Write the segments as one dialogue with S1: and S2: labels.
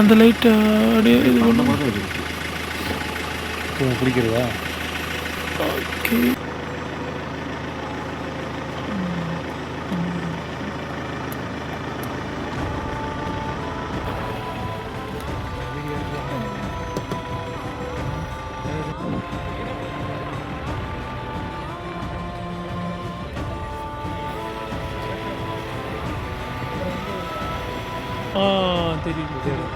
S1: அந்த light
S2: பிடிக்கிறதா?
S1: Okay. தெரியுது தெரியும்.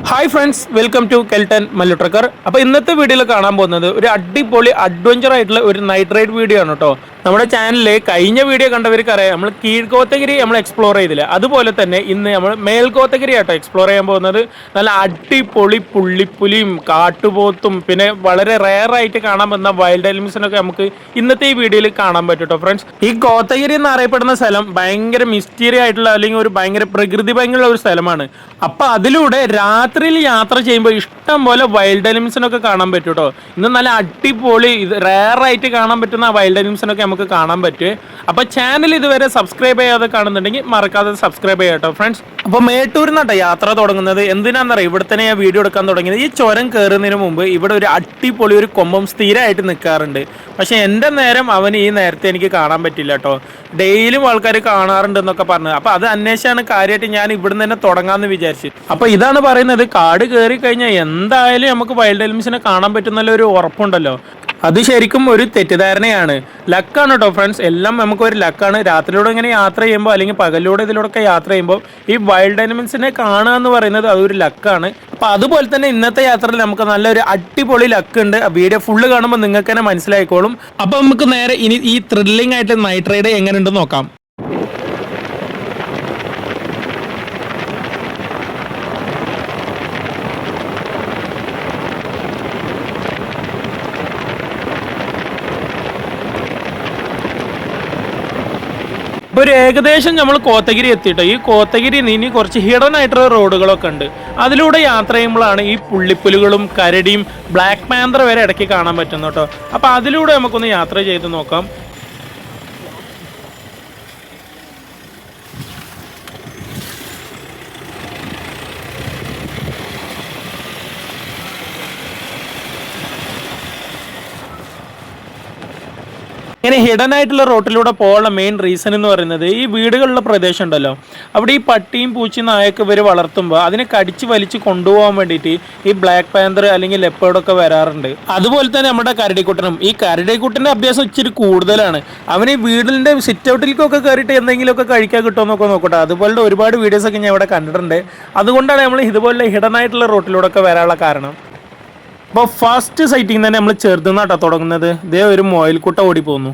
S1: Hi friends, welcome to Kelton Mallu trucker. അപ്പോൾ ഇന്നത്തെ വീഡിയോയിൽ കാണാൻ പോകുന്നത് ഒരു അടിപൊളി അഡ്വഞ്ചർ ആയിട്ടുള്ള ഒരു നൈറ്റ് റൈഡ് വീഡിയോ ആണ് കേട്ടോ. നമ്മുടെ ചാനലിൽ കഴിഞ്ഞ വീഡിയോ കണ്ടവർക്ക് അറിയാം, നമ്മൾ കീഴ്കോത്തഗിരി നമ്മൾ എക്സ്പ്ലോർ ചെയ്തില്ല. അതുപോലെ തന്നെ ഇന്ന് നമ്മൾ മേൽകോത്തഗിരി ആട്ടോ എക്സ്പ്ലോർ ചെയ്യാൻ പോകുന്നത്. നല്ല അടിപൊളി പുള്ളിപ്പുലിയും കാട്ടുപോത്തും പിന്നെ വളരെ റെയർ ആയിട്ട് കാണാൻ പറ്റുന്ന വൈൽഡ് എലിമെന്റ്സിനൊക്കെ നമുക്ക് ഇന്നത്തെ ഈ വീഡിയോയിൽ കാണാൻ പറ്റും കേട്ടോ ഫ്രണ്ട്സ്. ഈ കോത്തഗിരി എന്നറിയപ്പെടുന്ന സ്ഥലം ഭയങ്കര മിസ്റ്റീരിയസ് ആയിട്ടുള്ള അല്ലെങ്കിൽ ഒരു ഭയങ്കര പ്രകൃതി ഭംഗിയുള്ള ഒരു സ്ഥലമാണ്. അപ്പോൾ അതിലൂടെ രാത്രിയിൽ യാത്ര ചെയ്യുമ്പോൾ ഇഷ്ടം പോലെ വൈൽഡ് എലിമെന്റ്സിനൊക്കെ കാണാൻ പറ്റും കേട്ടോ. ഇന്ന് നല്ല അടിപൊളി റെയർ ആയിട്ട് കാണാൻ പറ്റുന്ന വൈൽഡ് എലിമെന്റ്സിനൊക്കെ നമുക്ക് കാണാൻ പറ്റും. അപ്പോൾ ചാനൽ ഇതുവരെ സബ്സ്ക്രൈബ് ചെയ്യാതെ കാണുന്നുണ്ടെങ്കിൽ മറക്കാതെ സബ്സ്ക്രൈബ് ചെയ്യാം കേട്ടോ ഫ്രണ്ട്സ്. അപ്പോൾ മേട്ടൂരിൽ നിന്നാട്ടോ യാത്ര തുടങ്ങുന്നത്. എന്തിനാണെന്നറിയാം, ഇവിടെ തന്നെ ഞാൻ വീഡിയോ എടുക്കാൻ തുടങ്ങിയത്. ഈ ചുരം കയറുന്നതിന് മുമ്പ് ഇവിടെ ഒരു അടിപൊളി ഒരു കൊമ്പം സ്ഥിരമായിട്ട് നിൽക്കാറുണ്ട്. പക്ഷേ എൻ്റെ നേരം അവന് ഈ നേരത്തെ എനിക്ക് കാണാൻ പറ്റില്ല കേട്ടോ. ഡെയിലും ആൾക്കാർ കാണാറുണ്ടെന്നൊക്കെ പറഞ്ഞത്. അപ്പോൾ അത് അന്വേഷിച്ചാണ് കാര്യമായിട്ട് ഞാൻ ഇവിടുന്ന് തന്നെ തുടങ്ങാമെന്ന് വിചാരിച്ചു. അപ്പോൾ ഇതാണ് പറയുന്നത്, കാട് കയറി കഴിഞ്ഞാൽ എന്തായാലും നമുക്ക് വൈൽഡ് എലിമെന്റ്സിനെ കാണാൻ പറ്റുന്ന ഒരു ഉറപ്പുണ്ടല്ലോ. അത് ശരിക്കും ഒരു തെറ്റിദ്ധാരണയാണ്. ലക്കാണ് കേട്ടോ ഫ്രണ്ട്സ്, എല്ലാം നമുക്കൊരു ലക്കാണ്. രാത്രിയിലൂടെ ഇങ്ങനെ യാത്ര ചെയ്യുമ്പോൾ അല്ലെങ്കിൽ പകലിലൂടെ ഇതിലൂടെ യാത്ര ചെയ്യുമ്പോൾ ഈ വൈൽഡ് എലിമെന്റ്സിനെ കാണുക എന്ന് പറയുന്നത് അതൊരു ലക്കാണ്. അപ്പോൾ അതുപോലെ തന്നെ ഇന്നത്തെ യാത്രയിൽ നമുക്ക് നല്ലൊരു അടിപൊളി ലക്ക് ഉണ്ട്. വീഡിയോ ഫുള്ള് കാണുമ്പോൾ നിങ്ങൾക്ക് തന്നെ മനസ്സിലായിക്കോളും. അപ്പോൾ നമുക്ക് നേരെ ഇനി ഈ ത്രില്ലിംഗ് ആയിട്ട് നൈറ്റ് റൈഡ് എങ്ങനെയുണ്ടെന്ന് നോക്കാം. ഇപ്പോൾ ഒരു ഏകദേശം നമ്മൾ കോത്തഗിരി എത്തിയിട്ടോ. ഈ കോത്തഗിരി ഇനി കുറച്ച് ഹിഡൻ ആയിട്ടുള്ള റോഡുകളൊക്കെ ഉണ്ട്. അതിലൂടെ യാത്ര ചെയ്യുമ്പോഴാണ് ഈ പുള്ളിപ്പുലുകളും കരടിയും ബ്ലാക്ക് പാന്തർ വരെ ഇടയ്ക്ക് കാണാൻ പറ്റുന്നു കേട്ടോ. അപ്പോൾ അതിലൂടെ നമുക്കൊന്ന് യാത്ര ചെയ്ത് നോക്കാം. ഇങ്ങനെ ഹിഡൻ ആയിട്ടുള്ള റോട്ടിലൂടെ പോകാനുള്ള മെയിൻ റീസൺ എന്ന് പറയുന്നത്, ഈ വീടുകളുള്ള പ്രദേശം ഉണ്ടല്ലോ, അവിടെ ഈ പട്ടിയും പൂച്ചയും നായൊക്കെ ഇവർ വളർത്തുമ്പോൾ അതിനെ കടിച്ച് വലിച്ച് കൊണ്ടുപോകാൻ വേണ്ടിയിട്ട് ഈ ബ്ലാക്ക് പാന്തർ അല്ലെങ്കിൽ ലെപ്പേർഡൊക്കെ വരാറുണ്ട്. അതുപോലെ തന്നെ നമ്മുടെ കരടിക്കുട്ടനും, ഈ കരടിക്കുട്ടൻ്റെ അഭ്യാസം ഇച്ചിരി കൂടുതലാണ്. അവന് ഈ വീടിൻ്റെ സിറ്റ് ഔട്ടിലേക്കൊക്കെ കയറിയിട്ട് എന്തെങ്കിലുമൊക്കെ കഴിക്കാൻ കിട്ടുമെന്നൊക്കെ നോക്കട്ടെ. അതുപോലത്തെ ഒരുപാട് വീഡിയോസൊക്കെ ഞാൻ ഇവിടെ കണ്ടിട്ടുണ്ട്. അതുകൊണ്ടാണ് നമ്മൾ ഇതുപോലെ ഹിഡൻ ആയിട്ടുള്ള റോട്ടിലൂടെ ഒക്കെ വരാനുള്ള കാരണം. അപ്പോൾ ഫസ്റ്റ് സൈറ്റിങ് തന്നെ നമ്മൾ ചെറുതുന്നാട്ടോ തുടങ്ങുന്നത്. ഇതേ ഒരു മൊയിൽക്കുട്ട ഓടിപ്പോന്നു.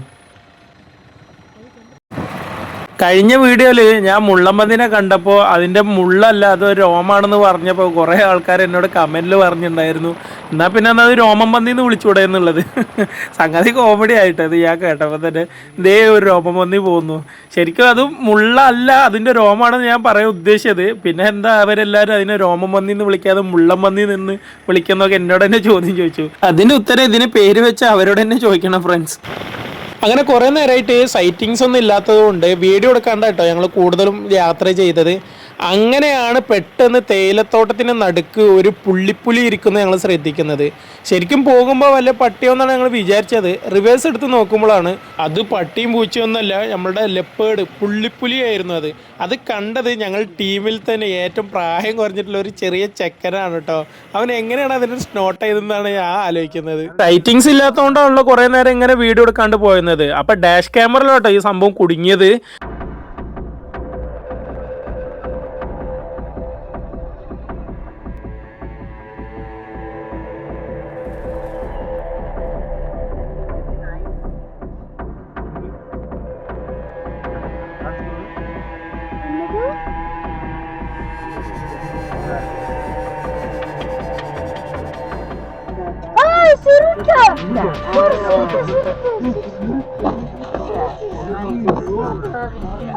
S1: കഴിഞ്ഞ വീഡിയോയിൽ ഞാൻ മുള്ളമ്പന്നിനെ കണ്ടപ്പോൾ അതിൻ്റെ മുള്ളല്ല അതൊരു രോമാണെന്ന് പറഞ്ഞപ്പോൾ കുറേ ആൾക്കാർ എന്നോട് കമൻറ്റിൽ പറഞ്ഞിട്ടുണ്ടായിരുന്നു, എന്നാൽ പിന്നെ അത് രോമം പന്നിന്ന് വിളിച്ചുകൂടെ എന്നുള്ളത്. സംഗതി കോമഡി ആയിട്ട് അത് ഞാൻ കേട്ടപ്പോൾ തന്നെ ഇതേ ഒരു രോമം പന്നി പോകുന്നു. ശരിക്കും അത് മുള്ളല്ല, അതിൻ്റെ രോമാണെന്ന് ഞാൻ പറയാൻ ഉദ്ദേശിച്ചത്. പിന്നെ എന്താ അവരെല്ലാവരും അതിനെ രോമം പന്നിന്ന് വിളിക്കാതെ മുള്ളം പന്നി നിന്ന് വിളിക്കുന്നതൊക്കെ എന്നോട് തന്നെ ചോദ്യം ചോദിച്ചു. അതിൻ്റെ ഉത്തരം ഇതിന് പേര് വെച്ച് അവരോട് തന്നെ ചോദിക്കണം ഫ്രണ്ട്സ്. അങ്ങനെ കുറേ നേരമായിട്ട് സൈറ്റിങ്സ് ഒന്നും ഇല്ലാത്തത് കൊണ്ട് വീഡിയോ എടുക്കാണ്ടായിട്ടോ ഞങ്ങൾ കൂടുതലും യാത്ര ചെയ്തത്. അങ്ങനെയാണ് പെട്ടെന്ന് തേയിലത്തോട്ടത്തിന് നടുക്ക് ഒരു പുള്ളിപ്പുലി ഇരിക്കുന്നത് ഞങ്ങൾ ശ്രദ്ധിക്കുന്നത്. ശരിക്കും പോകുമ്പോൾ വല്ല പട്ടിയൊന്നാണ് ഞങ്ങൾ വിചാരിച്ചത്. റിവേഴ്സ് എടുത്ത് നോക്കുമ്പോഴാണ് അത് പട്ടിയും പൂച്ചയൊന്നുമല്ല, നമ്മളുടെ ലെപ്പേർഡ് പുള്ളിപ്പുലി ആയിരുന്നു. അത് കണ്ടത് ഞങ്ങൾ ടീമിൽ തന്നെ ഏറ്റവും പ്രായം കുറഞ്ഞിട്ടുള്ള ഒരു ചെറിയ ചെക്കനാണ് കേട്ടോ. അവൻ എങ്ങനെയാണ് അതിനെ സ്നോട്ട് ചെയ്തതെന്നാണ് ഞാൻ ആലോചിക്കുന്നത്. സൈറ്റിങ്സ് ഇല്ലാത്തതുകൊണ്ടാണല്ലോ കുറേ നേരം ഇങ്ങനെ വീഡിയോ എടുക്കാണ്ട് പോയിരുന്നത്. അപ്പോൾ ഡാഷ് ക്യാമറയിലോട്ടോ ഈ സംഭവം കുടുങ്ങിയത്.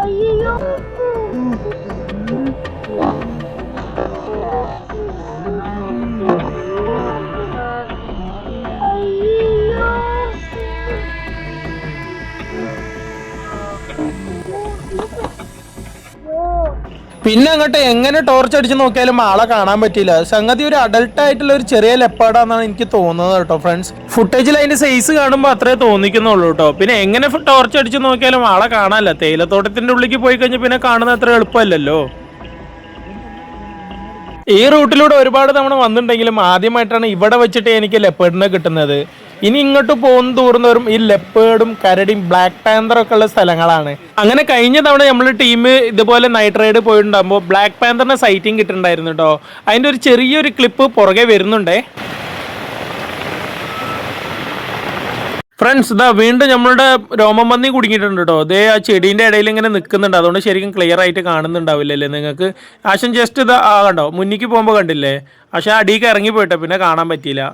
S3: അയ്യോ
S1: പിന്നെ അങ്ങോട്ട് എങ്ങനെ ടോർച്ച് അടിച്ച് നോക്കിയാലും ആളെ കാണാൻ പറ്റിയില്ല. സംഗതി ഒരു അഡൽട്ട് ആയിട്ടുള്ള ഒരു ചെറിയ ലെപ്പാടാന്നാണ് എനിക്ക് തോന്നുന്നത് കേട്ടോ ഫ്രണ്ട്സ്. ഫുട്ടേജിൽ അതിന്റെ സൈസ് കാണുമ്പോൾ അത്രേ തോന്നിക്കുന്നുള്ളൂ കേട്ടോ. പിന്നെ എങ്ങനെ ടോർച്ച് അടിച്ച് നോക്കിയാലും ആളെ കാണാനല്ല. തേയിലത്തോട്ടത്തിന്റെ ഉള്ളിലേക്ക് പോയി കഴിഞ്ഞാൽ പിന്നെ കാണുന്നത് അത്ര എളുപ്പമല്ലല്ലോ. ഈ റൂട്ടിലൂടെ ഒരുപാട് തവണ വന്നിട്ടുണ്ടെങ്കിലും ആദ്യമായിട്ടാണ് ഇവിടെ വെച്ചിട്ട് എനിക്ക് ലെപ്പേർഡിനെ കിട്ടുന്നത്. ഇനി ഇങ്ങോട്ട് പോകുന്ന തോറുന്നവരും ഈ ലെപ്പേർഡും കരടിയും ബ്ലാക്ക് പാന്തറും ഒക്കെ ഉള്ള സ്ഥലങ്ങളാണ്. അങ്ങനെ കഴിഞ്ഞ തവണ നമ്മൾ ടീം ഇതുപോലെ നൈറ്റ് റൈഡ് പോയിട്ടുണ്ടാകുമ്പോൾ ബ്ലാക്ക് പാന്തറിന്റെ സൈറ്റിംഗ് കിട്ടുന്നുണ്ടായിരുന്നു കേട്ടോ. അതിന്റെ ഒരു ചെറിയൊരു ക്ലിപ്പ് പുറകെ വരുന്നുണ്ടേ. ഫ്രണ്ട്സ് ഇതാ വീണ്ടും നമ്മളുടെ രോമം പന്നി കുടുങ്ങിയിട്ടുണ്ട് കേട്ടോ. അതേ ആ ചെടീൻ്റെ ഇടയിൽ ഇങ്ങനെ നിൽക്കുന്നുണ്ട്. അതുകൊണ്ട് ശരിക്കും ക്ലിയർ ആയിട്ട് കാണുന്നുണ്ടാവില്ലല്ലേ നിങ്ങൾക്ക്. ആശം ജസ്റ്റ് ഇതാ കണ്ടോ മുന്നിക്ക് പോകുമ്പോൾ കണ്ടില്ലേ. പക്ഷെ അടിയൊക്കെ ഇറങ്ങി പോയിട്ടോ പിന്നെ കാണാൻ പറ്റിയില്ല.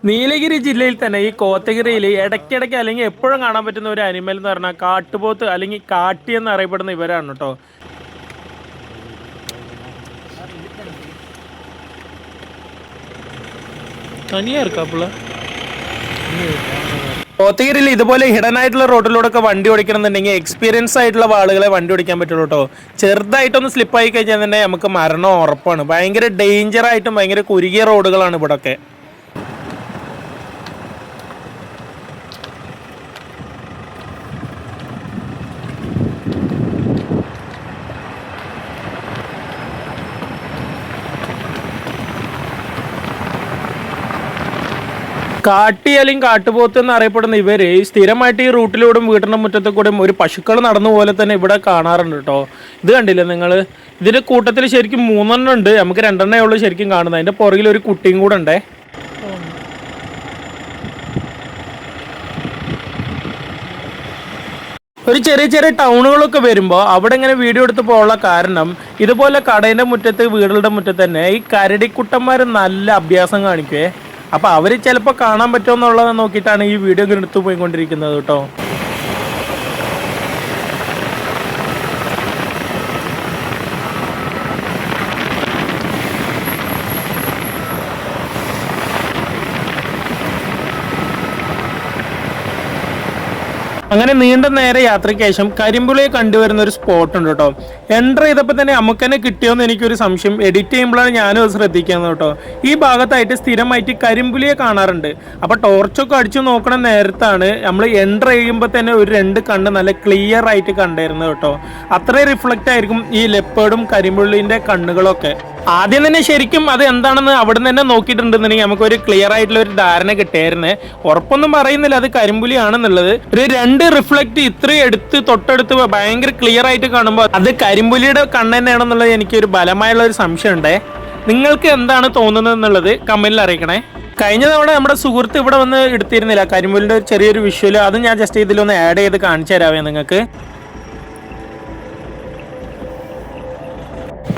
S1: നീലഗിരി ജില്ലയിൽ തന്നെ ഈ കോത്തഗിരിയിൽ ഇടയ്ക്കിടയ്ക്ക് അല്ലെങ്കിൽ എപ്പോഴും കാണാൻ പറ്റുന്ന ഒരു അനിമൽ എന്ന് പറഞ്ഞാൽ കാട്ടുപോത്ത് അല്ലെങ്കിൽ കാട്ടി എന്നറിയപ്പെടുന്ന ഇവരാണ് കേട്ടോ. കോത്തഗിരിയിൽ ഇതുപോലെ ഹിഡൻ ആയിട്ടുള്ള റോഡിലൂടെ ഒക്കെ വണ്ടി ഓടിക്കണമെന്നുണ്ടെങ്കിൽ എക്സ്പീരിയൻസ് ആയിട്ടുള്ള ആളുകളെ വണ്ടി ഓടിക്കാൻ പറ്റുള്ളൂ കേട്ടോ. ചെറുതായിട്ടൊന്ന് സ്ലിപ്പായി കഴിഞ്ഞാൽ തന്നെ നമുക്ക് മരണം ഉറപ്പാണ്. ഭയങ്കര ഡേഞ്ചറായിട്ടും ഭയങ്കര കുരുകിയ റോഡുകളാണ് ഇവിടെ ഒക്കെ. കാട്ടി അല്ലെങ്കിൽ കാട്ടുപോത്ത് എന്നറിയപ്പെടുന്ന ഇവര് സ്ഥിരമായിട്ട് ഈ റൂട്ടിലൂടെ വീട്ടിൻ്റെ മുറ്റത്ത് കൂടെ ഒരു പശുക്കൾ നടന്നു പോലെ തന്നെ ഇവിടെ കാണാറുണ്ട് കേട്ടോ. ഇത് കണ്ടില്ലേ നിങ്ങൾ. ഇതിന്റെ കൂട്ടത്തിൽ ശരിക്കും 3 ഉണ്ട്. നമുക്ക് 2 ഉള്ളൂ ശരിക്കും കാണുന്നത്. അതിന്റെ പുറകിൽ ഒരു കുട്ടിയും കൂടെ ഉണ്ടേ. ഒരു ചെറിയ ചെറിയ ടൗണുകളൊക്കെ വരുമ്പോൾ അവിടെ ഇങ്ങനെ വീഡിയോ എടുത്ത് പോകാനുള്ള കാരണം ഇതുപോലെ കടേൻ്റെ മുറ്റത്ത് വീടുകളുടെ മുറ്റത്ത് തന്നെ ഈ കരടിക്കുട്ടന്മാർ നല്ല അഭ്യാസം കാണിക്കുവേ. അപ്പോൾ അവർ ചിലപ്പോൾ കാണാൻ പറ്റുമോ എന്നുള്ളത് നോക്കിയിട്ടാണ് ഈ വീഡിയോ എടുത്തു പോയിക്കൊണ്ടിരിക്കുന്നത് കേട്ടോ. അങ്ങനെ നീണ്ട നേരെ യാത്രയ്ക്ക് ശേഷം കരിമ്പുളിയെ കണ്ടുവരുന്ന ഒരു സ്പോട്ട് ഉണ്ട് കേട്ടോ. എൻ്റർ ചെയ്തപ്പോൾ തന്നെ നമുക്ക് തന്നെ കിട്ടിയോന്ന് എനിക്കൊരു സംശയം. എഡിറ്റ് ചെയ്യുമ്പോഴാണ് ഞാനും അത് ശ്രദ്ധിക്കുന്നത് കേട്ടോ. ഈ ഭാഗത്തായിട്ട് സ്ഥിരമായിട്ട് കരിമ്പുലിയെ കാണാറുണ്ട്. അപ്പോൾ ടോർച്ചൊക്കെ അടിച്ചു നോക്കണ നേരത്താണ് നമ്മൾ എൻ്റർ ചെയ്യുമ്പോൾ തന്നെ ഒരു 2 കണ്ണ് നല്ല ക്ലിയർ ആയിട്ട് കണ്ടിരുന്നത് കേട്ടോ. അത്രയും റിഫ്ലക്റ്റ് ആയിരിക്കും ഈ ലെപ്പേർഡും കരിമ്പുള്ളിൻ്റെ കണ്ണുകളൊക്കെ. ആദ്യം തന്നെ ശരിക്കും അത് എന്താണെന്ന് അവിടെ നിന്ന് തന്നെ നോക്കിയിട്ടുണ്ടെന്നുണ്ടെങ്കിൽ നമുക്കൊരു ക്ലിയർ ആയിട്ടുള്ള ഒരു ധാരണ കിട്ടിയായിരുന്നേ. ഉറപ്പൊന്നും പറയുന്നില്ല അത് കരിമ്പുലിയാണെന്നുള്ളത്. ഒരു 2 റിഫ്ലക്റ്റ് ഇത്രയും എടുത്ത് തൊട്ടടുത്ത് ഭയങ്കര ക്ലിയർ ആയിട്ട് കാണുമ്പോൾ അത് കരിമ്പുലിയുടെ കണ്ണ് തന്നെയാണെന്നുള്ളത് എനിക്കൊരു ബലമായുള്ള ഒരു സംശയം ഉണ്ടേ. നിങ്ങൾക്ക് എന്താണ് തോന്നുന്നത് എന്നുള്ളത് കമന്റിൽ അറിയിക്കണേ. കഴിഞ്ഞ തവണ നമ്മുടെ സുഹൃത്ത് ഇവിടെ വന്ന് എടുത്തിരുന്നില്ല കരിമ്പുലിയുടെ ഒരു ചെറിയൊരു വിഷ്വൽ. അത് ഞാൻ ജസ്റ്റ് ഇതിലൊന്ന് ആഡ് ചെയ്ത് കാണിച്ചു തരാവേ നിങ്ങൾക്ക്.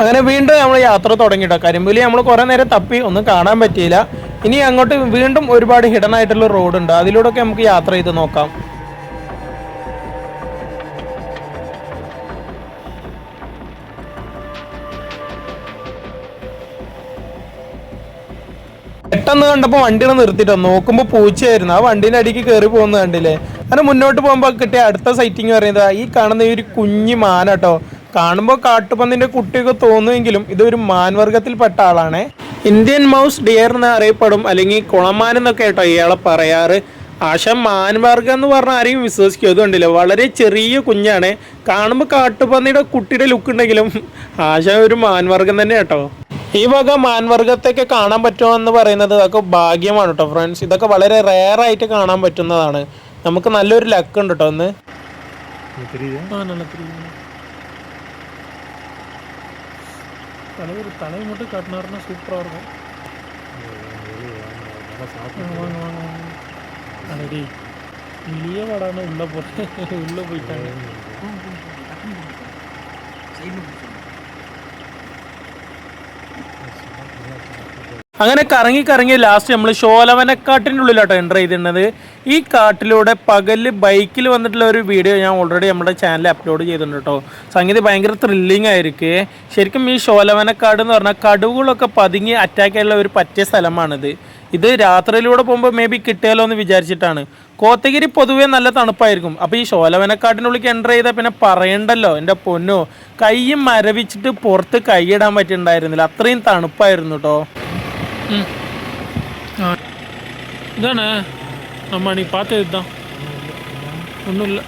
S1: അങ്ങനെ വീണ്ടും നമ്മൾ യാത്ര തുടങ്ങിയിട്ടോ. കരിമ്പുലി നമ്മൾ കുറേ നേരം തപ്പി ഒന്നും കാണാൻ പറ്റിയില്ല. ഇനി അങ്ങോട്ട് വീണ്ടും ഒരുപാട് ഹിഡൻ ആയിട്ടുള്ള റോഡുണ്ട്. അതിലൂടെയൊക്കെ നമുക്ക് യാത്ര ചെയ്ത് നോക്കാം. പെട്ടെന്ന് കണ്ടപ്പോൾ വണ്ടിനെ നിർത്തിയിട്ടോ. നോക്കുമ്പോൾ പൂച്ചയായിരുന്നു. ആ വണ്ടീൻ്റെ അടിക്ക് കയറി പോകുന്നത് കണ്ടില്ലേ. അങ്ങനെ മുന്നോട്ട് പോകുമ്പോൾ കിട്ടിയ അടുത്ത സൈറ്റിങ് പറയുന്നത് ഈ കാണുന്ന ഈ ഒരു കുഞ്ഞു മാന കേട്ടോ. കാണുമ്പോൾ കാട്ടുപന്നിൻ്റെ കുട്ടിയൊക്കെ തോന്നുമെങ്കിലും ഇതൊരു മാൻവർഗത്തിൽപ്പെട്ട ആളാണ്. ഇന്ത്യൻ മൗസ് ഡിയർ എന്ന് അറിയപ്പെടും, അല്ലെങ്കിൽ കുളമാൻ എന്നൊക്കെ കേട്ടോ ഇയാളെ പറയാറ്. ആശ മാൻവർഗം എന്ന് പറഞ്ഞാൽ ആരെയും വിശ്വസിക്കും. അത് കണ്ടില്ല വളരെ ചെറിയ കുഞ്ഞാണ്. കാണുമ്പോൾ കാട്ടുപന്നിയുടെ കുട്ടിയുടെ ലുക്ക് ഉണ്ടെങ്കിലും ആശ ഒരു മാൻവർഗം തന്നെ കേട്ടോ. ഈ വക മാൻവർഗത്തൊക്കെ കാണാൻ പറ്റുമോ എന്ന് പറയുന്നത് അതൊക്കെ ഭാഗ്യമാണ് കേട്ടോ ഫ്രണ്ട്സ്. ഇതൊക്കെ വളരെ റെയർ ആയിട്ട് കാണാൻ പറ്റുന്നതാണ്. നമുക്ക് നല്ലൊരു ലക്ക് ഉണ്ട് കേട്ടോ. ഒന്ന് தலை மட்டும் காட்டினாருன்னா சூப்பராக இருக்கும். அடடி இல்லையே வாடான்னு உள்ளே போயிட்டாங்க. അങ്ങനെ കറങ്ങി കറങ്ങി ലാസ്റ്റ് നമ്മൾ ഷോലവനക്കാട്ടിൻ്റെ ഉള്ളിലാട്ടോ എൻ്റർ ചെയ്തിരുന്നത്. ഈ കാട്ടിലൂടെ പകല് ബൈക്കിൽ വന്നിട്ടുള്ള ഒരു വീഡിയോ ഞാൻ ഓൾറെഡി നമ്മുടെ ചാനലിൽ അപ്ലോഡ് ചെയ്തിട്ടുണ്ട് കേട്ടോ. സംഗതി ഭയങ്കര ത്രില്ലിംഗ് ആയിരിക്കും. ശരിക്കും ഈ ഷോലവനക്കാട് എന്ന് പറഞ്ഞാൽ കടുവകളൊക്കെ പതുങ്ങി അറ്റാക്ക് ചെയ്യാനുള്ള ഒരു പറ്റിയ സ്ഥലമാണിത്. ഇത് രാത്രിയിലൂടെ പോകുമ്പോൾ മേ ബി കിട്ടിയാലോ എന്ന് വിചാരിച്ചിട്ടാണ്. കോത്തഗിരി പൊതുവേ നല്ല തണുപ്പായിരിക്കും. അപ്പോൾ ഈ ഷോലവനക്കാട്ടിനുള്ളിൽ എൻ്റർ ചെയ്താൽ പിന്നെ പറയണ്ടല്ലോ, എൻ്റെ പൊന്നോ, കൈയും മരവിച്ചിട്ട് പുറത്ത് കൈയിടാൻ പറ്റിയിട്ടുണ്ടായിരുന്നില്ല, അത്രയും തണുപ്പായിരുന്നു കേട്ടോ. இதானே நம்ம நீ பார்த்தது தான், ஒன்றும் இல்லை.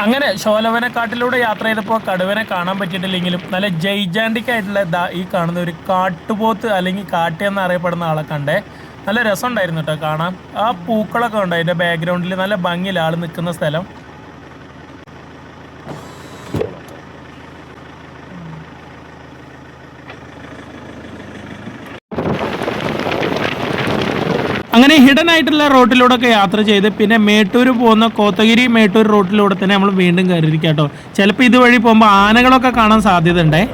S1: അങ്ങനെ ഷോലവനക്കാട്ടിലൂടെ യാത്ര ചെയ്തപ്പോൾ കടുവനെ കാണാൻ പറ്റിയിട്ടില്ലെങ്കിലും നല്ല ജൈജാൻറ്റിക് ആയിട്ടുള്ള ഈ കാണുന്ന ഒരു കാട്ടുപോത്ത് അല്ലെങ്കിൽ കാട്ടി എന്നറിയപ്പെടുന്ന ആളെ കണ്ടേ. നല്ല രസമുണ്ടായിരുന്നു കേട്ടോ കാണാൻ. ആ പൂക്കളൊക്കെ ഉണ്ട് അതിൻ്റെ ബാക്ക്ഗ്രൗണ്ടിൽ, നല്ല ഭംഗിയിൽ ആൾ നിൽക്കുന്ന സ്ഥലം. അങ്ങനെ ഹിഡൻ ആയിട്ടുള്ള റോട്ടിലൂടെ ഒക്കെ യാത്ര ചെയ്ത് പിന്നെ മേട്ടൂർ പോകുന്ന കോത്തഗിരി മേട്ടൂർ റോട്ടിലൂടെ തന്നെ നമ്മൾ വീണ്ടും കയറിയിരിക്കാം കേട്ടോ. ചിലപ്പോൾ ഇതുവഴി പോകുമ്പോൾ ആനകളൊക്കെ കാണാൻ സാധ്യത ഉണ്ടേ.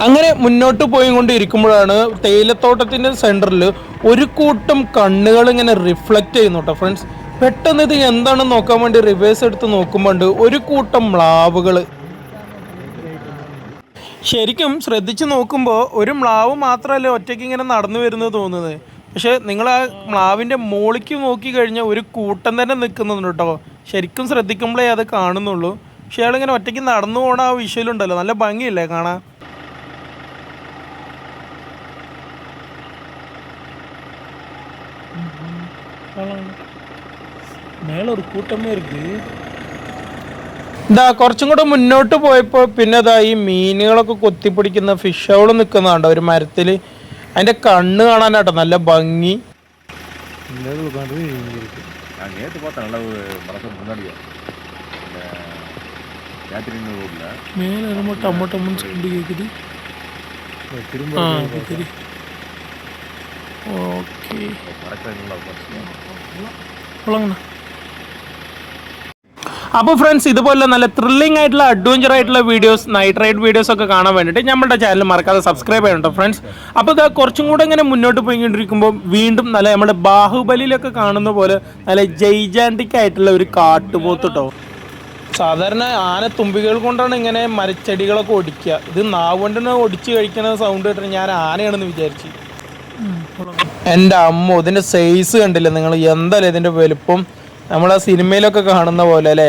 S1: അങ്ങനെ മുന്നോട്ട് പോയിക്കൊണ്ടിരിക്കുമ്പോഴാണ് തേയിലത്തോട്ടത്തിൻ്റെ സെൻറ്ററിൽ ഒരു കൂട്ടം കണ്ണുകൾ ഇങ്ങനെ റിഫ്ലക്റ്റ് ചെയ്യുന്നു കേട്ടോ ഫ്രണ്ട്സ്. പെട്ടെന്ന് ഇത് എന്താണെന്ന് നോക്കാൻ വേണ്ടി റിവേഴ്സ് എടുത്ത് നോക്കുമ്പോൾ ഒരു കൂട്ടം മ്ലാവുകൾ. ശരിക്കും ശ്രദ്ധിച്ച് നോക്കുമ്പോൾ ഒരു മ്ലാവ് മാത്രമല്ല ഒറ്റയ്ക്ക് ഇങ്ങനെ നടന്നു വരുന്നത് തോന്നുന്നത്. പക്ഷേ നിങ്ങൾ ആ മ്ലാവിൻ്റെ മോളിക്ക് നോക്കി കഴിഞ്ഞാൽ ഒരു കൂട്ടം തന്നെ നിൽക്കുന്നുണ്ട് കേട്ടോ. ശരിക്കും ശ്രദ്ധിക്കുമ്പോഴേ അത് കാണുന്നുള്ളൂ. പക്ഷേ അയാളിങ്ങനെ ഒറ്റയ്ക്ക് നടന്നു പോകണ ആ വിഷ്വലുണ്ടല്ലോ, നല്ല ഭംഗിയില്ലേ കാണാൻ. മേലൊരു കൂട്ടമേ ഇருக்கு. ഇതാ കുറച്ചും കൂടെ മുന്നോട്ട് പോയപ്പോൾ പിന്നെ ഇതാ ഈ മീനുകളൊക്കെ കൊത്തിപ്പിടിക്കുന്ന ഫിഷ് ഹൗൾ നിൽക്കുന്നതാണ്ടോ ഒരു മരത്തിൽ. അതിൻ്റെ കണ്ണ് കാണാനാട്ടോ നല്ല ഭംഗി. മേലെ ടമ്മ സൗണ്ട് കേൾക്കുത്. ഓക്കെ അപ്പോൾ ഫ്രണ്ട്സ്, ഇതുപോലെ നല്ല ത്രില്ലിംഗ് ആയിട്ടുള്ള അഡ്വഞ്ചർ ആയിട്ടുള്ള വീഡിയോസ്, നൈറ്റ് റൈഡ് വീഡിയോസ് ഒക്കെ കാണാൻ വേണ്ടിയിട്ട് നമ്മുടെ ചാനൽ മറക്കാതെ സബ്സ്ക്രൈബ് ചെയ്യണം കേട്ടോ ഫ്രണ്ട്സ്. അപ്പോൾ ഇത് കുറച്ചും കൂടെ ഇങ്ങനെ മുന്നോട്ട് പോയിക്കൊണ്ടിരിക്കുമ്പോൾ വീണ്ടും നല്ല നമ്മുടെ ബാഹുബലിയിലൊക്കെ കാണുന്ന പോലെ നല്ല ജൈജാൻറ്റിക് ആയിട്ടുള്ള ഒരു കാട്ടുപോത്ത് കേട്ടോ. സാധാരണ ആന തുമ്പികൾ കൊണ്ടാണ് ഇങ്ങനെ മരച്ചെടികളൊക്കെ ഒടിക്കുക. ഇത് നാവുകൊണ്ടിന് ഒടിച്ച് കഴിക്കുന്ന സൗണ്ട് കേട്ടിട്ട് ഞാൻ ആനയാണെന്ന് വിചാരിച്ചു. എൻ്റെ അമ്മ, ഇതിൻ്റെ സൈസ് കണ്ടില്ലേ നിങ്ങൾ? എന്തായാലും ഇതിൻ്റെ വലുപ്പം നമ്മൾ ആ സിനിമയിലൊക്കെ കാണുന്ന പോലെ അല്ലേ.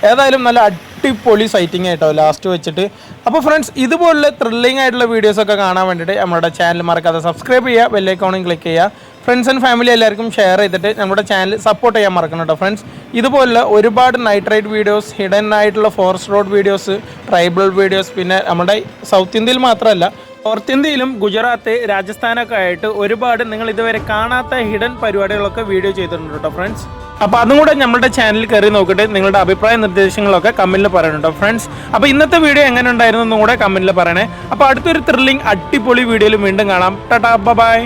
S1: ഏതായാലും നല്ല അടിപൊളി സൈറ്റിംഗ് ആയിട്ടോ ലാസ്റ്റ് വെച്ചിട്ട്. അപ്പോൾ ഫ്രണ്ട്സ് ഇതുപോലുള്ള ത്രില്ലിംഗ് ആയിട്ടുള്ള വീഡിയോസൊക്കെ കാണാൻ വേണ്ടിയിട്ട് നമ്മുടെ ചാനൽ മറക്കാതെ സബ്സ്ക്രൈബ് ചെയ്യുക, ബെല്ലൈക്കോണും ക്ലിക്ക് ചെയ്യുക. ഫ്രണ്ട്സ് ആൻഡ് ഫാമിലി എല്ലാവർക്കും ഷെയർ ചെയ്തിട്ട് നമ്മുടെ ചാനൽ സപ്പോർട്ട് ചെയ്യാൻ മറക്കണം കേട്ടോ ഫ്രണ്ട്സ്. ഇതുപോലുള്ള ഒരുപാട് നൈറ്റ് റൈഡ് വീഡിയോസ്, ഹിഡൻ ആയിട്ടുള്ള forest road videos, tribal videos, പിന്നെ നമ്മുടെ സൗത്ത് ഇന്ത്യയിൽ മാത്രമല്ല നോർത്ത് ഇന്ത്യയിലും ഗുജറാത്ത്, രാജസ്ഥാനൊക്കെ ആയിട്ട് ഒരുപാട് നിങ്ങൾ ഇതുവരെ കാണാത്ത ഹിഡൻ പരിപാടികളൊക്കെ വീഡിയോ ചെയ്തിട്ടുണ്ട് കേട്ടോ ഫ്രണ്ട്സ്. അപ്പോൾ അതും കൂടെ നമ്മുടെ ചാനലിൽ കയറി നോക്കിയിട്ട് നിങ്ങളുടെ അഭിപ്രായ നിർദ്ദേശങ്ങളൊക്കെ കമൻറ്റിൽ പറയണം കേട്ടോ ഫ്രണ്ട്സ്. അപ്പോൾ ഇന്നത്തെ വീഡിയോ എങ്ങനെ ഉണ്ടായിരുന്നു എന്നും കൂടെ കമൻറ്റിൽ പറയണേ. അപ്പോൾ അടുത്തൊരു ത്രില്ലിംഗ് അടിപൊളി വീഡിയോയിൽ വീണ്ടും കാണാം. Tata bye.